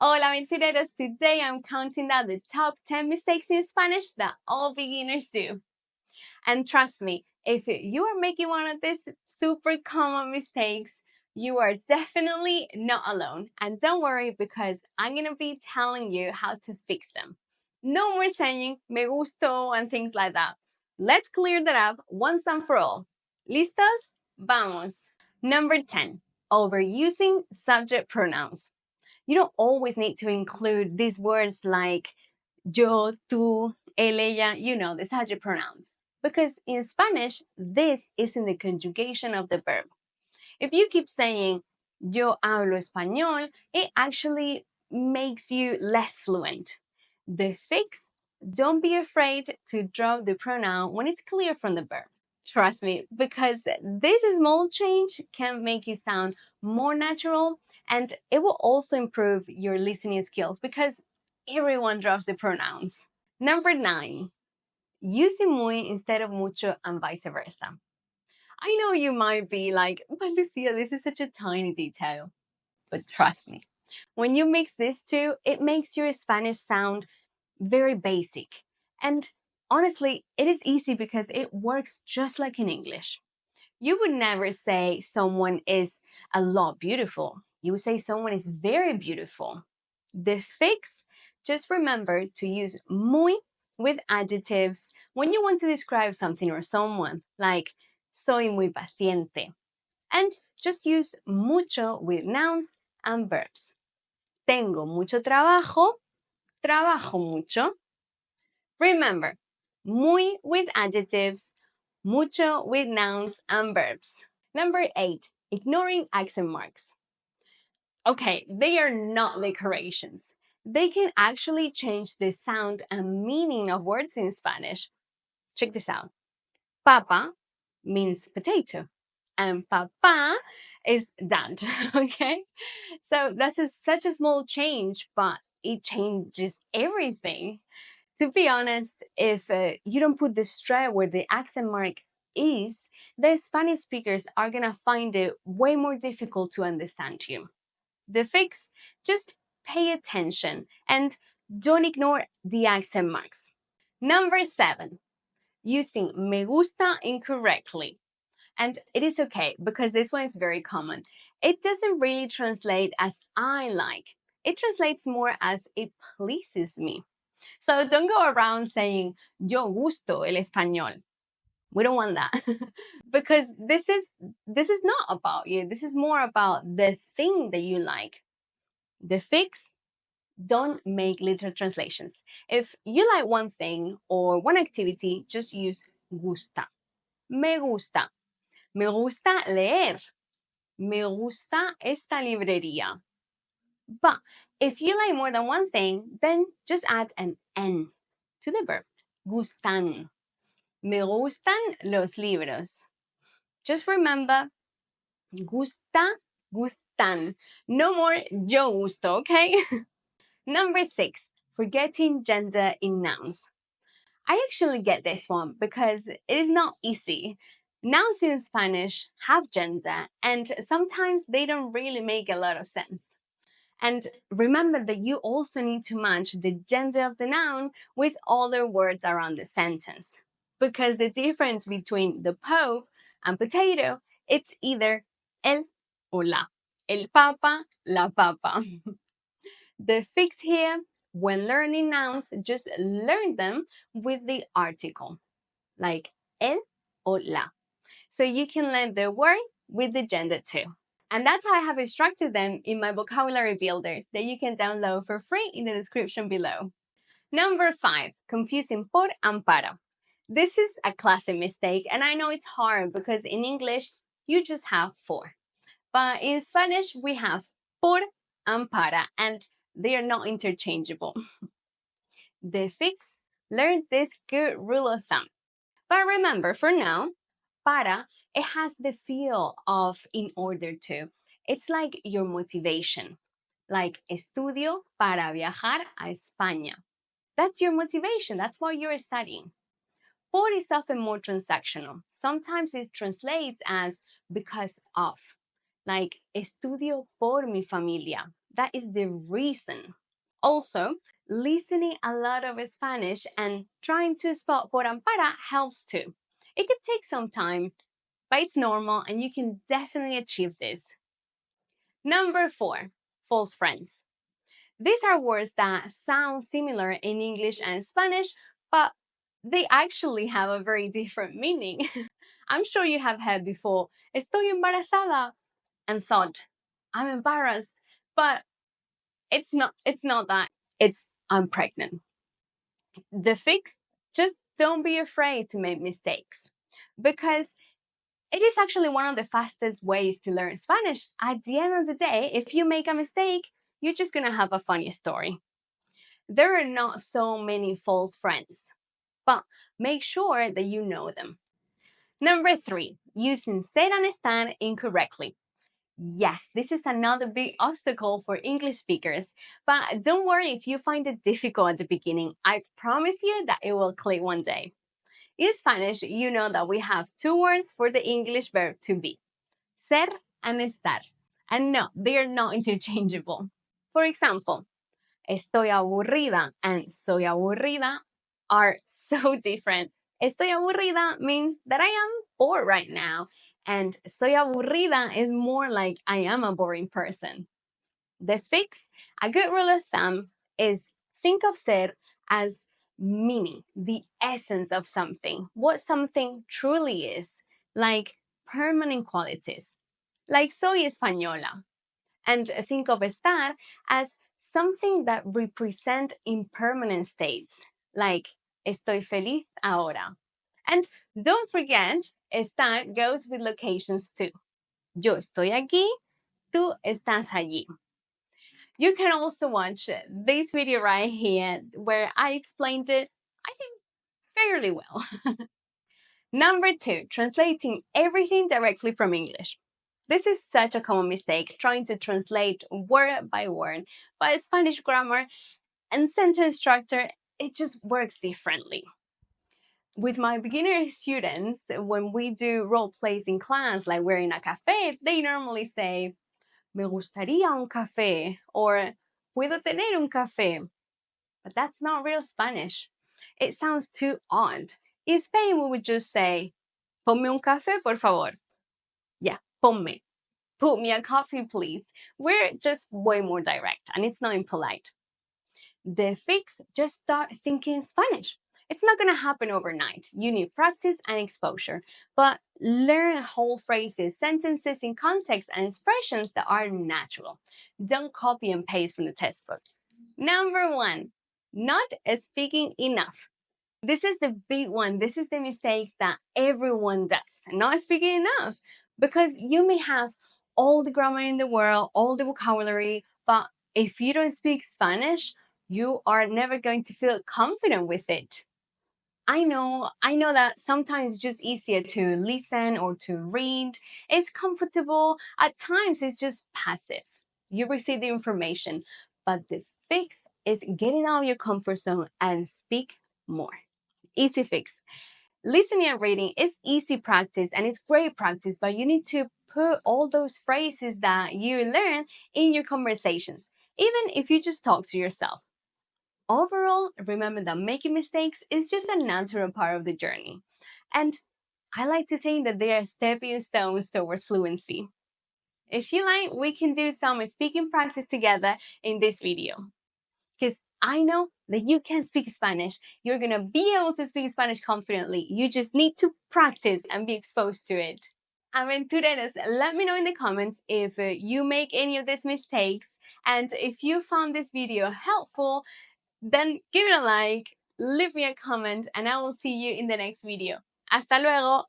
Hola aventureros, today I'm counting down the top 10 mistakes in Spanish that all beginners do. And trust me, if you are making one of these super common mistakes, you are definitely not alone. And don't worry because I'm going to be telling you how to fix them. No more saying me gustó and things like that. Let's clear that up once and for all. ¿Listos? Vamos. Number 10, overusing subject pronouns. You don't always need to include these words like yo, tú, él, ella, the subject pronouns. Because in Spanish, this is in the conjugation of the verb. If you keep saying yo hablo español, it actually makes you less fluent. The fix, don't be afraid to drop the pronoun when it's clear from the verb. Trust me, because this small change can make you sound more natural and it will also improve your listening skills because everyone drops the pronouns. Number 9, using muy instead of mucho and vice versa. I know you might be like, but Lucia, this is such a tiny detail. But trust me, when you mix these two, it makes your Spanish sound very basic. And honestly, it is easy because it works just like in English. You would never say someone is a lot beautiful. You would say someone is very beautiful. The fix, just remember to use muy with adjectives when you want to describe something or someone, like soy muy paciente. And just use mucho with nouns and verbs. Tengo mucho trabajo, trabajo mucho. Remember, muy with adjectives, mucho with nouns and verbs. Number 8, ignoring accent marks. Okay, they are not decorations. They can actually change the sound and meaning of words in Spanish. Check this out. Papa means potato, and papa is dad, okay? So that's such a small change, but it changes everything. To be honest, if you don't put the stress where the accent mark is, the Spanish speakers are gonna find it way more difficult to understand you. The fix, just pay attention and don't ignore the accent marks. Number 7, using me gusta incorrectly. And it is okay because this one is very common. It doesn't really translate as I like. It translates more as it pleases me. So don't go around saying yo gusto el español. We don't want that because this is not about you. This is more about the thing that you like. The fix, don't make literal translations. If you like one thing or one activity, just use gusta. Me gusta. Me gusta leer. Me gusta esta librería. But if you like more than one thing, then just add an N to the verb. Gustan. Me gustan los libros. Just remember, gusta, gustan. No more yo gusto, okay? Number 6, forgetting gender in nouns. I actually get this one because it is not easy. Nouns in Spanish have gender and sometimes they don't really make a lot of sense. And remember that you also need to match the gender of the noun with other words around the sentence. Because the difference between the Pope and potato, it's either el or la. El papa, la papa. The fix here, when learning nouns, just learn them with the article, like el or la. So you can learn the word with the gender too. And that's how I have instructed them in my vocabulary builder that you can download for free in the description below. Number 5, confusing por and para. This is a classic mistake and I know it's hard because in English you just have for. But in Spanish we have por and para and they are not interchangeable. The fix, learn this good rule of thumb. But remember, for now, para, it has the feel of in order to. It's like your motivation. Like estudio para viajar a España. That's your motivation. That's why you're studying. Por is often more transactional. Sometimes it translates as because of. Like estudio por mi familia. That is the reason. Also, listening a lot of Spanish and trying to spot por ampara helps too. It could take some time, but it's normal and you can definitely achieve this. Number 4, false friends. These are words that sound similar in English and Spanish, but they actually have a very different meaning. I'm sure you have heard before, estoy embarazada, and thought, I'm embarrassed, but it's not that. It's I'm pregnant. The fix, just don't be afraid to make mistakes because it is actually one of the fastest ways to learn Spanish. At the end of the day, if you make a mistake, you're just going to have a funny story. There are not so many false friends, but make sure that you know them. Number 3, using ser and estar incorrectly. Yes, this is another big obstacle for English speakers, but don't worry if you find it difficult at the beginning. I promise you that it will click one day. In Spanish, you know that we have 2 words for the English verb to be, ser and estar. And no, they are not interchangeable. For example, estoy aburrida and soy aburrida are so different. Estoy aburrida means that I am bored right now, and soy aburrida is more like I am a boring person. The fix, a good rule of thumb, is think of ser as meaning, the essence of something, what something truly is, like permanent qualities, like soy española. And think of estar as something that represent impermanent states, like estoy feliz ahora. And don't forget, estar goes with locations too. Yo estoy aquí, tú estás allí. You can also watch this video right here where I explained it, I think, fairly well. Number 2, translating everything directly from English. This is such a common mistake, trying to translate word by word, but Spanish grammar and sentence structure, it just works differently. With my beginner students, when we do role plays in class, like we're in a cafe, they normally say, me gustaría un café, or puedo tener un café. But that's not real Spanish. It sounds too odd. In Spain, we would just say, ponme un café, por favor. Yeah, ponme. Put me a coffee, please. We're just way more direct, and it's not impolite. The fix, just start thinking Spanish. It's not going to happen overnight. You need practice and exposure, but learn whole phrases, sentences in context, and expressions that are natural. Don't copy and paste from the textbook. Number 1, not speaking enough. This is the big one. This is the mistake that everyone does. Not speaking enough, because you may have all the grammar in the world, all the vocabulary, but if you don't speak Spanish, you are never going to feel confident with it. I know that sometimes it's just easier to listen or to read. It's comfortable. At times, it's just passive. You receive the information, but the fix is getting out of your comfort zone and speak more. Easy fix. Listening and reading is easy practice and it's great practice, but you need to put all those phrases that you learn in your conversations, even if you just talk to yourself. Overall, remember that making mistakes is just a natural part of the journey. And I like to think that they are stepping stones towards fluency. If you like, we can do some speaking practice together in this video. Because I know that you can speak Spanish. You're going to be able to speak Spanish confidently. You just need to practice and be exposed to it. Aventureros, let me know in the comments if you make any of these mistakes. And if you found this video helpful, then give it a like, leave me a comment, and I will see you in the next video. Hasta luego!